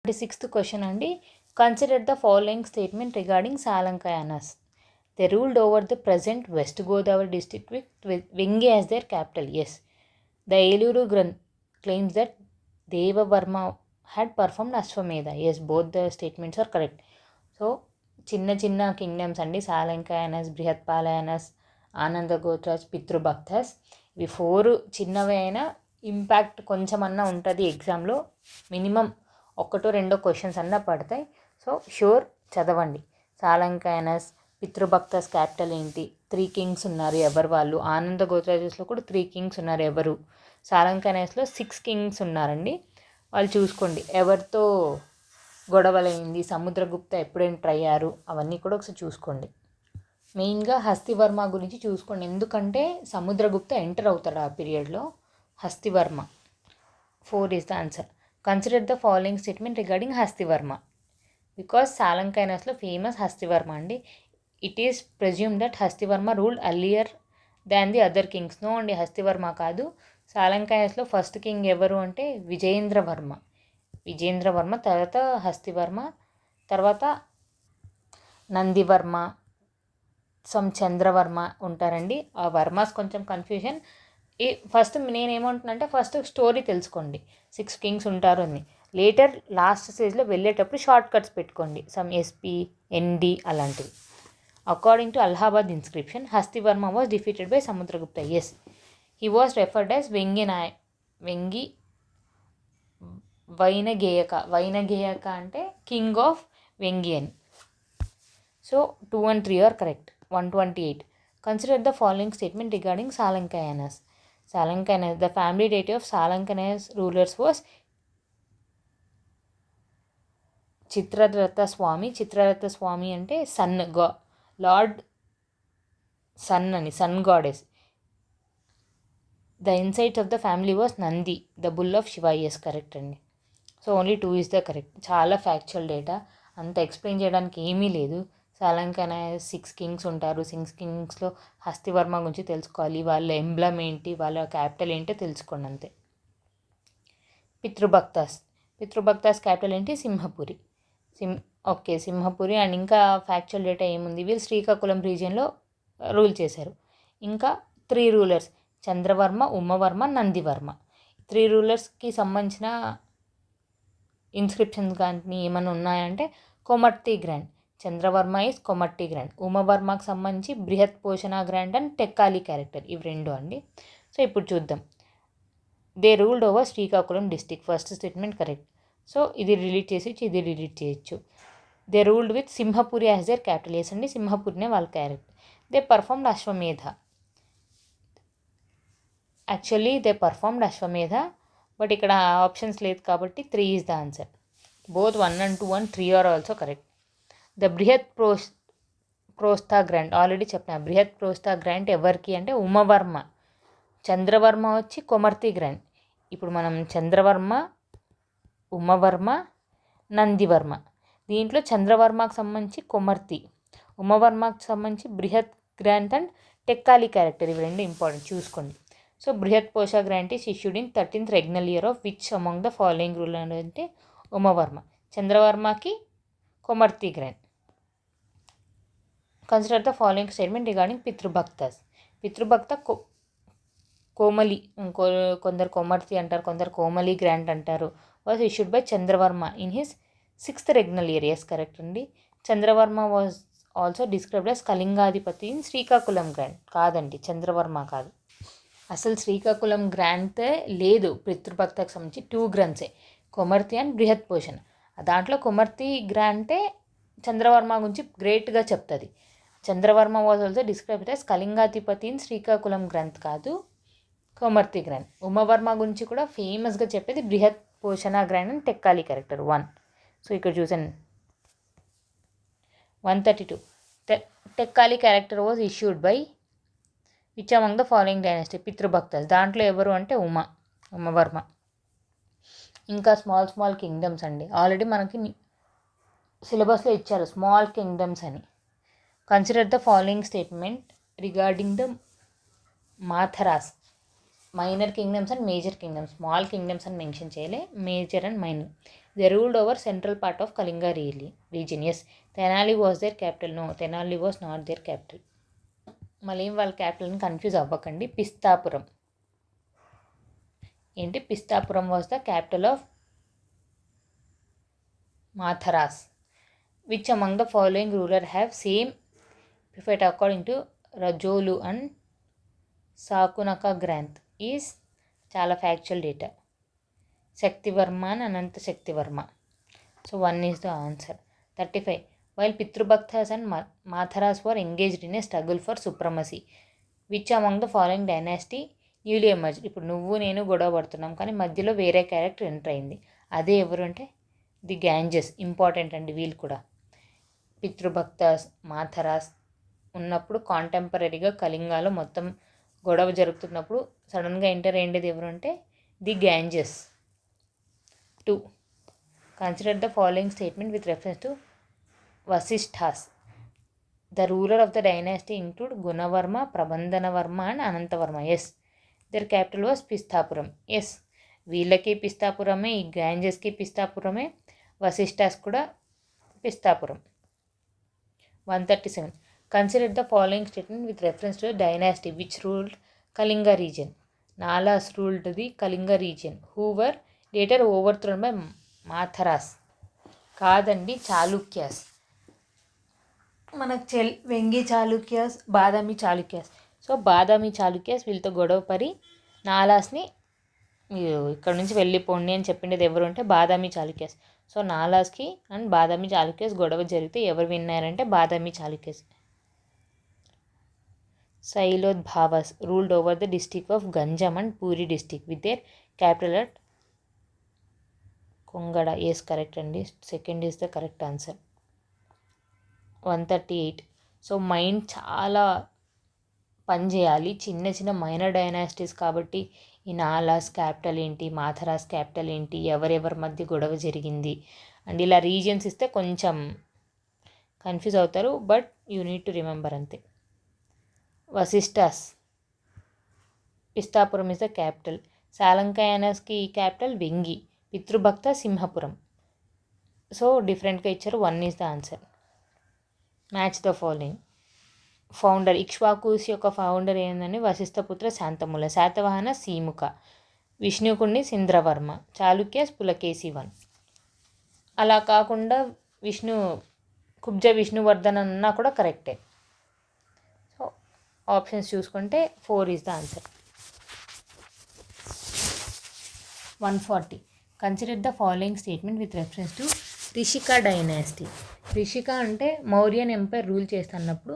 36th question అండి. Consider the following statement regarding Salankayanas. They ruled over the present West Godavari district with Vengi as their capital. Yes. The Eluru Granth claims that Devavarma had performed Ashwamedha. Yes, both the statements are correct. So చిన్న చిన్న kingdoms అండి. సాలంకాయనస్, బృహత్పాలయనస్, ఆనంద గోత్రాస్, పితృభక్తస్. ఇవి 4 చిన్నవి అయినా impact కొంచెమన్నా ఉంటుంది ఎగ్జామ్లో. మినిమం 1-2 క్వశ్చన్స్ అన్నా పడతాయి. సో షూర్ చదవండి. సాలంకాయనస్, పితృభక్తస్ క్యాపిటల్ ఏంటి, 3 కింగ్స్ ఉన్నారు, ఎవరు వాళ్ళు. ఆనంద గోత్రాజెస్లో కూడా 3 కింగ్స్ ఉన్నారు, ఎవరు. సాలంకాయనస్లో 6 కింగ్స్ ఉన్నారండి. వాళ్ళు చూసుకోండి ఎవరితో గొడవలైంది, సముద్రగుప్త ఎప్పుడు ఎంటర్ అయ్యారు, అవన్నీ కూడా ఒకసారి చూసుకోండి. మెయిన్గా హస్తివర్మ గురించి చూసుకోండి, ఎందుకంటే సముద్రగుప్త ఎంటర్ అవుతాడు ఆ పీరియడ్లో. Hastivarma 4 is the answer. Consider the following statement regarding Hastivarma. Because సాలంకైనస్లో ఫేమస్ హస్తివర్మ అండి. It is presume that Hastivarma ruled earlier than the other kings. No అండి, హస్తివర్మ కాదు. సాలంకైనస్లో ఫస్ట్ కింగ్ ఎవరు అంటే విజయేంద్రవర్మ. విజయేంద్రవర్మ, తర్వాత హస్తివర్మ, తర్వాత నందివర్మ, చంద్రవర్మ ఉంటారండి. ఆ వర్మాస్ కొంచెం కన్ఫ్యూజన్. ఫస్ట్ నేనేమంటున్నానంటే ఫస్ట్ స్టోరీ తెలుసుకోండి. 6 కింగ్స్ ఉంటారు అని. లేటర్ లాస్ట్ స్టేజ్లో వెళ్ళేటప్పుడు షార్ట్ కట్స్ పెట్టుకోండి, సమ్ ఎస్పీ, ఎన్డి అలాంటివి. According to Allahabad inscription, Hastivarma was defeated by Samudragupta. Yes, he was referred as Vengi వైనగేయక అంటే కింగ్ ఆఫ్ వెంగి అని. So 2 and 3 are correct. 128. Consider the following statement regarding Salankayanas. The family deity of Salankayanas rulers was Chitraratha Swami అంటే sun lord sun అని, sun goddess. The insights of the family was Nandi, the bull of Shiva. Yes, correct అండి. So only 2 is the correct. చాలా factual data, అంత explain చేయడానికి ఏమీ లేదు. సాలంకన 6 kings ఉంటారు. 6 కింగ్స్లో హస్తివర్మ గురించి తెలుసుకోవాలి, వాళ్ళ ఎంబ్లమ్ ఏంటి, వాళ్ళ క్యాపిటల్ ఏంటో తెలుసుకోండి అంతే. పితృభక్తాస్ క్యాపిటల్ ఏంటి, సింహపురి. సింహపురి. అండ్ ఇంకా ఫ్యాక్చువల్ డేటా ఏముంది, వీళ్ళు శ్రీకాకుళం రీజియన్లో రూల్ చేశారు. ఇంకా 3 రూలర్స్, చంద్రవర్మ, ఉమ్మవర్మ, నందివర్మ. 3 రూలర్స్కి సంబంధించిన ఇన్స్క్రిప్షన్స్ కానీ ఏమైనా ఉన్నాయంటే Komarti grant. Chandravarma is Komarti grant. ఉమవర్మకు సంబంధించి బృహత్ పోషణ గ్రాండ్ అండ్ టెక్కాలి క్యారెక్టర్, ఇవి 2 అండి. సో ఇప్పుడు చూద్దాం. They ruled over Srikakulam district. First statement correct. So ఇది డిలీట్ చేసి ఇది డిలీట్ చేయొచ్చు. They ruled with Simhapuri as their capital. వేసండి, సింహపురినే వాళ్ళ character. They performed Ashvamedha. Actually they performed Ashvamedha, but ఇక్కడ ఆప్షన్స్ లేదు కాబట్టి 3 is the answer. Both 1 and 2 and 3 are also correct. The Brihat ప్రోస్థా గ్రాంట్ ఆల్రెడీ చెప్పిన. బృహత్ ప్రోస్థా గ్రాంట్ ఎవరికి అంటే ఉమవర్మ. చంద్రవర్మ వచ్చి కొమర్తి గ్రాంట్. ఇప్పుడు మనం చంద్రవర్మ, ఉమవర్మ, నందివర్మ. దీంట్లో చంద్రవర్మకు సంబంధించి కొమర్తి, ఉమవర్మకు సంబంధించి బృహత్ గ్రాంట్ అండ్ టెక్కాలి క్యారెక్టర్, ఇవి 2 ఇంపార్టెంట్, చూసుకోండి. సో బృహత్ పోషా grant is issued in 13th regnal year of which among the following rule అంటే ఉమవర్మ. చంద్రవర్మకి Komarti grant. Consider the following statement regarding Pitrubhakta Komali, కొందరు కొమర్తి అంటారు, కొందరు కోమలి గ్రాంట్ అంటారు. Was issued by Chandravarma in his 6th regnal year. Yes, correct అండి. Chandravarma was also described as Kalingadhipati in Srikakulam grant. కాదండి, చంద్రవర్మ కాదు. అసలు శ్రీకాకుళం గ్రాంటే లేదు. పితృభక్తకు సంబంధించి 2 గ్రాంట్సే, కొమర్తి అండ్ బృహత్ పోషణ. దాంట్లో కొమర్తి గ్రాంటే చంద్రవర్మ గురించి గ్రేట్గా చెప్తుంది. Chandravarma was also described as Kalingadhipati in Srikakulam grant, కాదు కొమర్తి గ్రాండ్. ఉమవర్మ గురించి కూడా ఫేమస్గా చెప్పేది బృహత్ పోషణ grant and Tekkali character 1. So ఇక్కడ చూసాను. 132. Tekkali character was issued by which among the following dynasty. Pitrubhaktas. దాంట్లో ఎవరు అంటే ఉమవర్మ. ఇంకా స్మాల్ కింగ్డమ్స్ అండి. ఆల్రెడీ మనకి సిలబస్లో ఇచ్చారు స్మాల్ కింగ్డమ్స్ అని. Consider the following statement regarding the Matharas. Minor kingdoms and major kingdoms. Small kingdoms అని మెన్షన్ చేయలే, major and minor. They ruled over central part of Kalinga region. Yes. Tenali was their capital. No, Tenali was not their capital. మళ్ళీ వాళ్ళ క్యాపిటల్ని confuse అవ్వకండి. పిస్తాపురం ఏంటి? Pishtapuram was the capital of Matharas. Which among the following ruler have same prefix according to Razolu and Sakunaka grant is చాలా factual data. Shaktivarma and Ananta Shaktivarma. So 1 is the answer. 35. While Pitrubhaktas and Matharas were engaged in a struggle for supremacy, which among the following dynasty newly emerged? ఇప్పుడు నువ్వు నేను గొడవ పడుతున్నాం కానీ మధ్యలో వేరే character enter అయింది. అదే ఎవరు అంటే ది గ్యాంజెస్. ఇంపార్టెంట్ అండి వీళ్ళు కూడా. పితృభక్తాస్ మాథరాస్ ఉన్నప్పుడు కాంటెంపరీగా కళింగాలో మొత్తం గొడవ జరుగుతున్నప్పుడు సడన్గా ఎంటర్ అయ్యేది ఎవరు అంటే the Ganges. 2. Consider the following statement with reference to Vasishthas. The ruler of the dynasty include Gunavarma, Prabandhanavarma and Anantavarma. Yes. Their capital was Pistapuram. Yes. వీళ్ళకి పిస్తాపురమే, ఈ గ్యాంజెస్కి పిస్తాపురమే, వశిష్ఠాస్ కూడా పిస్తాపురం. 137. Consider the following statement with reference to the dynasty which ruled Kalinga region. Nalas ruled the Kalinga region, who were later overthrown by Matharas. కాదండి, చాళుక్యాస్. మనకు Vengi Chalukyas, Badami Chalukyas. So Badami Chalukyas వీళ్ళతో గొడవ పడి నాలాస్ని మీరు ఇక్కడ నుంచి వెళ్ళిపోండి అని చెప్పిండేది ఎవరు అంటే బాదామి చాళుక్యాస్. సో నాలాస్కి అండ్ బాదామి చాళుక్యాస్ గొడవ జరిగితే ఎవరు విన్నారంటే Badami Chalukyas. Shailodbhavas ruled over the district of Ganjam and Puri district with their capital at Kongoda. Yes correct అండి. Second is the correct answer. 138. So mind చాలా పనిచేయాలి. చిన్న చిన్న మైనర్ డైనాసిటీస్ కాబట్టి ఈ నాలాస్ క్యాపిటల్ ఏంటి, మాథరాస్ క్యాపిటల్ ఏంటి, ఎవరెవరి మధ్య గొడవ జరిగింది అండ్ ఇలా రీజియన్స్ ఇస్తే కొంచెం కన్ఫ్యూజ్ అవుతారు. But you need to remember అంతే. Vashishthas Pishtapuram is the capital. సాలంకయానస్కి క్యాపిటల్ వెంగి. పితృభక్త సింహపురం. సో డిఫరెంట్గా ఇచ్చారు. 1 is the answer. Match the following. Founder Ikshvakus యొక్క ఫౌండర్ ఏంటంటే వశిష్ఠపుత్ర శాంతమూల. శాతవాహన సీముక. విష్ణుకుండి సింద్రవర్మ. చాళుక్యస్ పులకేసి 1. అలా కాకుండా కుబ్జ విష్ణువర్ధన్ అన్నా కూడా కరెక్టే. సో ఆప్షన్స్ చూసుకుంటే 4 is the answer. 140. Consider the following statement with reference to Rishika dynasty. Rishika అంటే మౌర్యన్ ఎంపైర్ రూల్ చేస్తున్నప్పుడు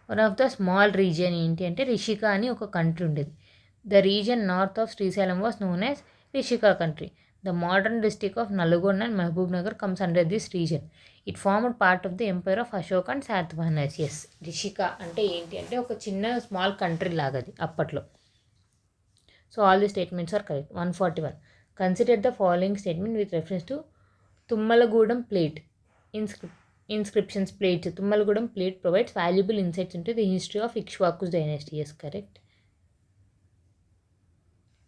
one of the small region ఏంటి అంటే రిషికా అని ఒక కంట్రీ ఉండేది. The region north of Srisailam was known as Rishika country. The modern district of Nalgonda and Mahabubnagar comes under this region. It formed part of the empire of Ashok and Satavahanas. Yes, Rishika అంటే ఏంటి అంటే ఒక చిన్న స్మాల్ కంట్రీ లాగది అప్పట్లో. So all the statements are correct. 141. Consider the following statement with reference to Tummalagudem plate inscriptions plates. Tummalagudam plate provides valuable insights into the history of Ikshvaku's dynasty. Yes, correct.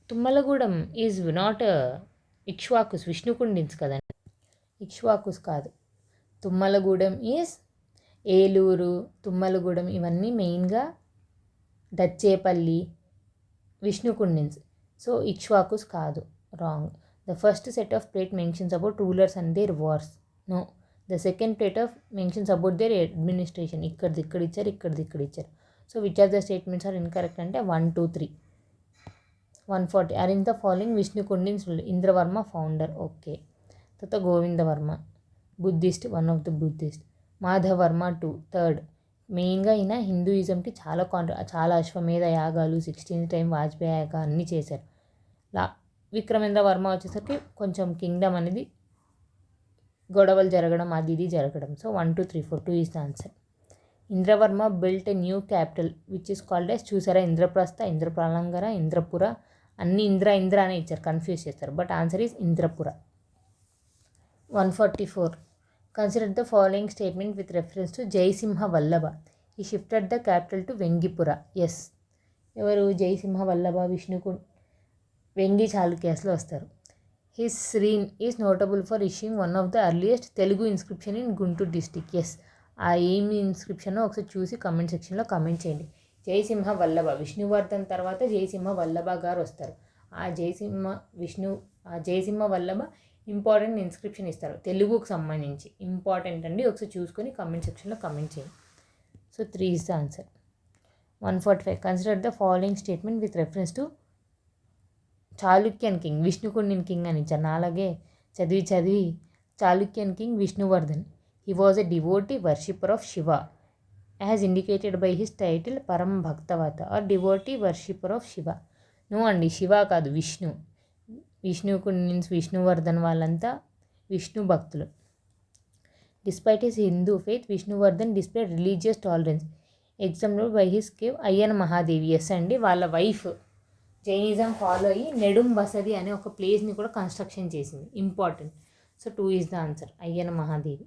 Tummalagudam is not Ikshvakus, Vishnukundins kadanడి. Ikshvakus కాదు. Tummalagudem is Eluru, Tummalagudem ఇవన్నీ మెయిన్గా దచ్చేపల్లి, Vishnukundins. So Ikshvakus కాదు, wrong. The first set of plate mentions about rulers and their wars. No. The second plate of mentions about their administration. ఇక్కడ ఇచ్చారు, ఇక్కడ ఇచ్చారు. So which of the statements are incorrect అంటే 1, 2, 3. 140. Arrange the following Vishnukundins. Indravarma founder, okay. తర్వాత Govindavarma Buddhist, one of the Buddhist. Madhavarma 2, third. మెయిన్గా ఈయన హిందూయిజంకి చాలా అశ్వమేధ యాగాలు, 16th టైం వాజ్పేయి యాగ అన్నీ చేశారు. విక్రమేంద్ర వర్మ వచ్చేసరికి కొంచెం కింగ్డమ్ అనేది గొడవలు జరగడం అది ఇది జరగడం. So 1, 2, 3, 4. 2 is the answer. Indravarma built a new capital which is called as. చూసారా, ఇంద్రప్రస్థ, ఇంద్రప్రాలంగర, ఇంద్రపుర అన్ని ఇంద్ర అనే ఇచ్చారు, కన్ఫ్యూజ్ చేస్తారు. But answer is Indrapura. 144. Consider the following statement with reference to Jayasimha Vallabha. He shifted the capital to Vengipura. Yes, ఎవరు? జయసింహ వల్లభ వెంగి చాళుక్యాస్లో వస్తారు. His reign is notable for issuing one of the earliest Telugu inscription in Guntur district. Yes, ఆ ఏమి inscription ఒకసారి చూసి comment సెక్షన్లో comment చేయండి. జయసింహ వల్లభ, విష్ణువర్ధన్ తర్వాత జయసింహ వల్లభ గారు వస్తారు. ఆ జయసింహ వల్లభ ఇంపార్టెంట్ ఇన్స్క్రిప్షన్ ఇస్తారు తెలుగుకు సంబంధించి. ఇంపార్టెంట్ అండి, ఒకసారి చూసుకొని కమెంట్ సెక్షన్లో కమెంట్ చేయండి. So 3 is the answer. 145. Consider the following statement with reference to Chalukyan king. Vishnukundin king అని ఇచ్చాను. అలాగే చదివి Chalukyan king Vishnuvardhan. He was a devotee worshipper of Shiva as indicated by his title Parama Bhaktavata or devotee worshipper of Shiva. No అండి, శివ కాదు, విష్ణు. విష్ణుకుండిన్స్ విష్ణువర్ధన్ వాళ్ళంతా విష్ణు భక్తులు. Despite his Hindu faith Vishnuvardhan display religious tolerance example by his cave Ayyana Mahadevi. Yes అండి, వాళ్ళ వైఫ్ జైనిజం ఫాలో అయ్యి నెడుం బసది అనే ఒక ప్లేస్ని కూడా కన్స్ట్రక్షన్ చేసింది. Important. So 2 is the answer. Ayyana Mahadevi.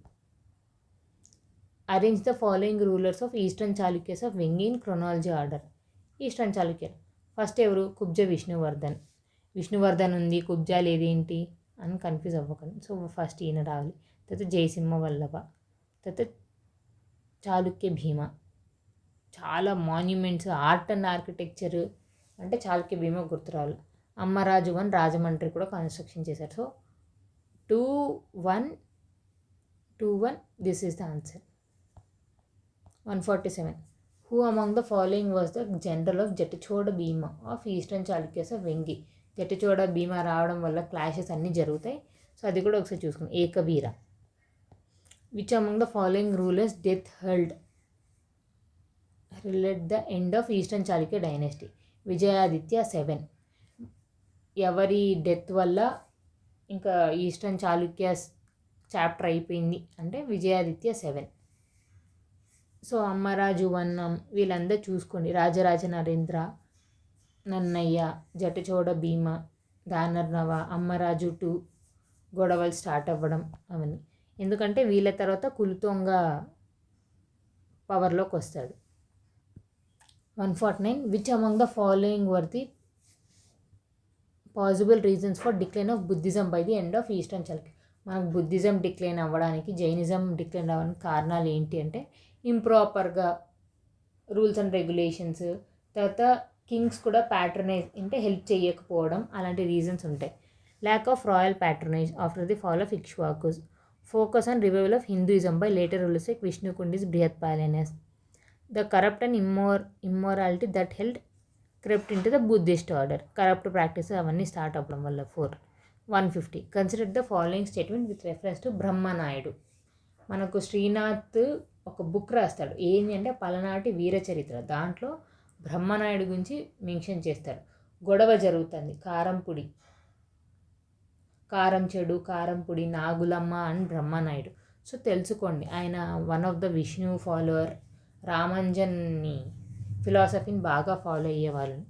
Arrange the following rulers of Eastern Chalukyas of Vengi in chronology order. Eastern Chalukyar first ఎవరు? కుబ్జ విష్ణువర్ధన్. విష్ణువర్ధన్ ఉంది, కుబ్జా లేదేంటి అని కన్ఫ్యూజ్ అవ్వకండి. సో ఫస్ట్ ఈయన రావాలి. తర్వాత జయసింహ వల్లభ, తర్వాత చాళుక్య భీమ. చాలా మాన్యుమెంట్స్, ఆర్ట్ అండ్ ఆర్కిటెక్చర్ అంటే చాళుక్య భీమ గుర్తురావాలి. అమ్మరాజు 1 రాజమండ్రి కూడా కన్స్ట్రక్షన్ చేశారు. So 2-1 this is the answer. 147. Who among the following was the general of Jatachoda Bhima of Eastern Chalukyas of Vengi. Jatachoda Bhima రావడం వల్ల క్లాషెస్ అన్నీ జరుగుతాయి. సో అది కూడా ఒకసారి చూసుకుని. Ekavira. Which among the following rulers death held relate the end of Eastern Chalukya dynasty. Vijayaditya 7. ఎవరి death వల్ల ఇంకా ఈస్టర్న్ చాళుక్యాస్ చాప్టర్ అయిపోయింది అంటే విజయాదిత్య 7. సో అమ్మరాజు 1 వీళ్ళందరూ చూసుకోండి. రాజరాజ నరేంద్ర, నన్నయ్య, జటచోడ భీమ, దానర్నవ, అమ్మరాజు 2 గొడవలు స్టార్ట్ అవ్వడం అవన్నీ. ఎందుకంటే వీళ్ళ తర్వాత కులుతొంగ పవర్లోకి వస్తాడు. 149. Which among the following were the possible reasons for decline of Buddhism by the end of Eastern Chalukya. మనకు బుద్ధిజం డిక్లైన్ అవ్వడానికి, జైనిజం డిక్లైన్ అవ్వడానికి కారణాలు ఏంటి అంటే ఇంప్రాపర్గా రూల్స్ అండ్ రెగ్యులేషన్స్, తర్వాత కింగ్స్ కూడా ప్యాట్రనైజ్ అంటే హెల్ప్ చేయకపోవడం, అలాంటి రీజన్స్ ఉంటాయి. Lack of royal patronize after the fall of Ikshvakus. Focus on revival of Hinduism by later rulers like Vishnukundis, Brihatphalayanas. The corrupt and immorality that held crept in to the Buddhist order. Corrupt practice అవన్నీ start అవ్వడం వల్ల. 4. 150. Consider the following statement with reference to Brahmanaidu. మనకు శ్రీనాథ్ ఒక book రాస్తాడు. ఏంటి అంటే పలనాటి వీర చరిత్ర. దాంట్లో బ్రహ్మనాయుడు గురించి మెన్షన్ చేస్తారు. గొడవ జరుగుతుంది, కారంపొడి, కారం చెడు, కారంపొడి, నాగులమ్మ అండ్ బ్రహ్మనాయుడు. సో తెలుసుకోండి, ఆయన one of the Vishnu follower, రామాంజన్ని ఫిలాసఫీని బాగా ఫాలో అయ్యేవాళ్ళని.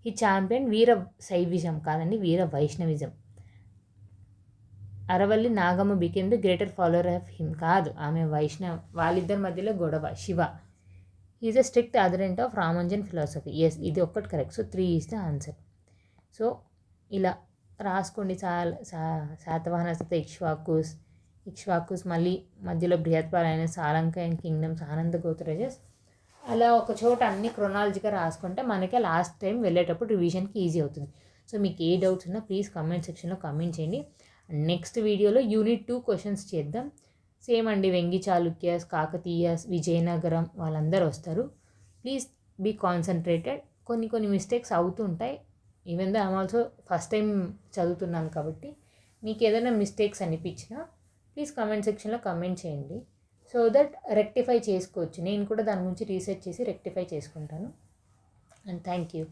ఈ ఛాంపియన్ వీర శైవిజం కాదండి, Veera Vaishnavism. Aravalli Nagamma became the greater follower of him. కాదు, ఆమె వైష్ణవ్. వాళ్ళిద్దరి మధ్యలో గొడవ. Shiva is a strict adherent of Ramanjan philosophy. Yes, ఇది ఒక్కటి correct. So 3 is the answer. So ఇలా రాసుకోండి. శాతవాహన, ఇక్ష్వాకుస్ మళ్ళీ మధ్యలో బృహత్పాలైన సాలంకయన్ కింగ్డమ్స్, ఆనంద గోత్రజస్. అలా ఒక చోట అన్ని క్రొనాలజీగా రాసుకుంటే మనకే లాస్ట్ టైం వెళ్ళేటప్పుడు రివిజన్కి ఈజీ అవుతుంది. సో మీకు ఏ డౌట్స్ ఉన్నా ప్లీజ్ కమెంట్ సెక్షన్లో కమెంట్ చేయండి. నెక్స్ట్ వీడియోలో యూనిట్ 2 క్వశ్చన్స్ చేద్దాం. సేమ్ అండి, వెంగి చాళుక్యస్, కాకతీయస్, విజయనగరం వాళ్ళందరూ వస్తారు. Please be concentrated. కొన్ని మిస్టేక్స్ అవుతుంటాయి. Even though I'm also first time చదువుతున్నాను కాబట్టి మీకు ఏదైనా మిస్టేక్స్ అనిపించినా ప్లీజ్ కమెంట్ సెక్షన్లో కమెంట్ చేయండి. సో దట్ రెక్టిఫై చేసుకోవచ్చు. నేను కూడా దాని గురించి రీసెర్చ్ చేసి రెక్టిఫై చేసుకుంటాను. And thank you.